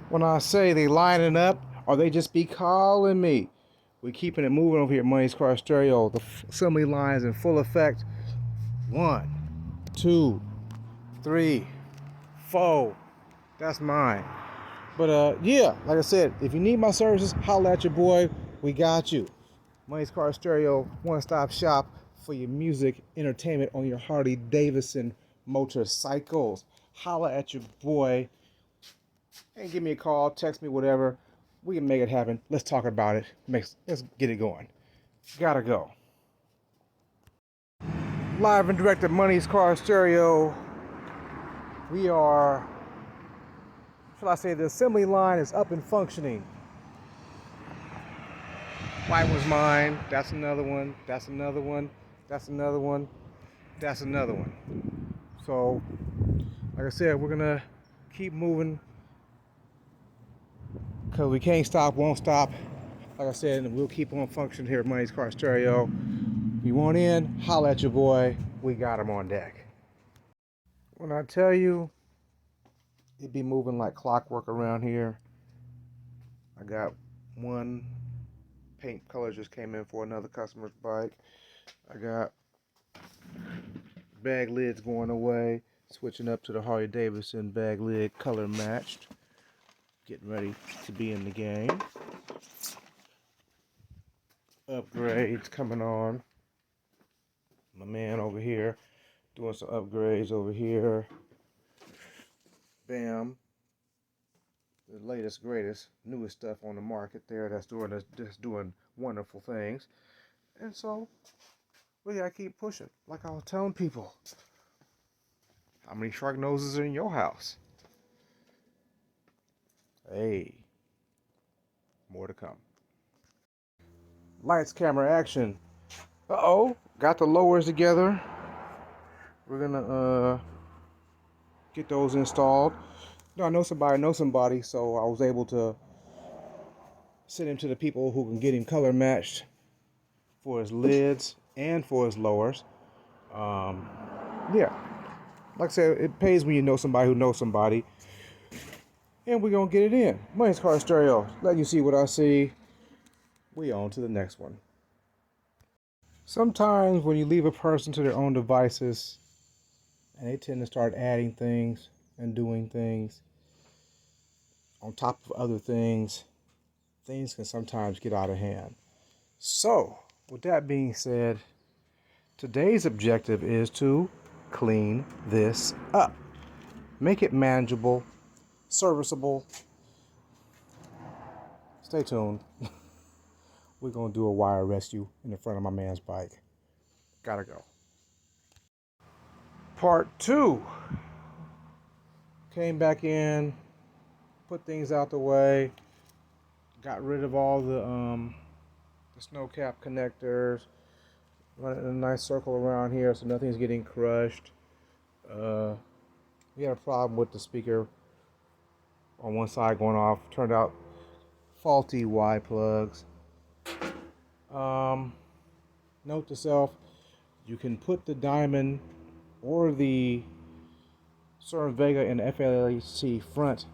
When I say they lining up, or they just be calling me. We keeping it moving over here at Money's Car Stereo. The assembly lines in full effect. 1, 2, 3, 4. That's mine. But yeah, like I said, if you need my services, holla at your boy. We got you. Money's Car Stereo, one-stop shop for your music entertainment on your Harley Davidson motorcycles. Holla at your boy. And give me a call, text me, whatever. We can make it happen. Let's talk about it. Let's get it going. Gotta go. Live and direct at Money's Car Stereo. We are, shall I say, the assembly line is up and functioning. White one's mine. That's another one. That's another one. That's another one. That's another one. So, like I said, we're gonna keep moving because we can't stop, won't stop. Like I said, and we'll keep on functioning here at Money's Car Stereo. If you want in, holla at your boy. We got him on deck. When I tell you, it be moving like clockwork around here. I got one paint color just came in for another customer's bike. I got bag lids going away, switching up to the Harley Davidson bag lid color matched. Getting ready to be in the game. Upgrades coming on. My man over here doing some upgrades over here. Bam. The latest, greatest, newest stuff on the market there that's doing wonderful things. And so we gotta keep pushing. Like I was telling people, how many shark noses are in your house? Hey, more to come. Lights, camera, action. Uh-oh, got the lowers together. We're gonna get those installed. No, I know somebody, so I was able to send him to the people who can get him color matched for his lids and for his lowers. Yeah, like I said, it pays when you know somebody who knows somebody. And we're gonna get it in. Money's Car Stereo, letting you see what I see. We on to the next one. Sometimes when you leave a person to their own devices, and they tend to start adding things and doing things on top of other things, things can sometimes get out of hand. So, with that being said, today's objective is to clean this up. Make it manageable, serviceable. Stay tuned. We're going to do a wire rescue in the front of my man's bike. Gotta go. Part 2. Came back in, put things out the way, got rid of all the snow cap connectors, running a nice circle around here so nothing's getting crushed. We had a problem with the speaker on one side going off. Turned out faulty Y plugs. Note to self, you can put the diamond or the Cern Vega in the FLAC front,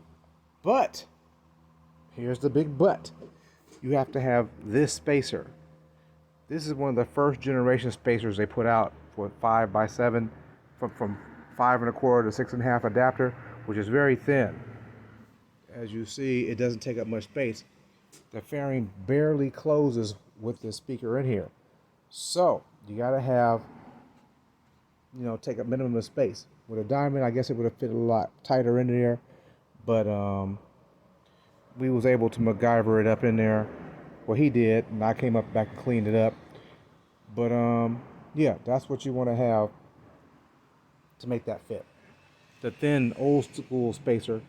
but here's the big but. You have to have this spacer. This is one of the first generation spacers they put out for 5x7 from 5 1/4 to 6.5 adapter, which is very thin. As you see, it doesn't take up much space. The fairing barely closes with the speaker in here. So you gotta have, take a minimum of space. With a diamond, I guess it would have fit a lot tighter in there, but we was able to MacGyver it up in there. Well, he did, and I came up back and cleaned it up. But yeah, that's what you want to have to make that fit. The thin old school spacer.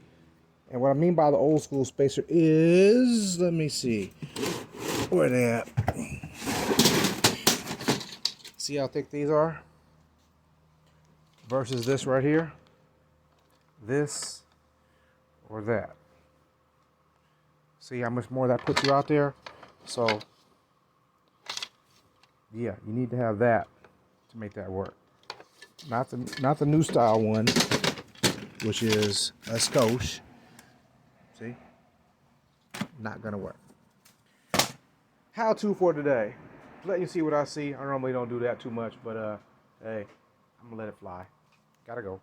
And what I mean by the old school spacer is, let me see, where they at? See how thick these are? Versus this right here. This or that. See how much more that puts you out there? So, yeah, you need to have that to make that work. Not the new style one, which is a skosh. See? not gonna work. How to for today. Let you see what I see. I normally don't do that too much, but hey, I'm gonna let it fly. Gotta go.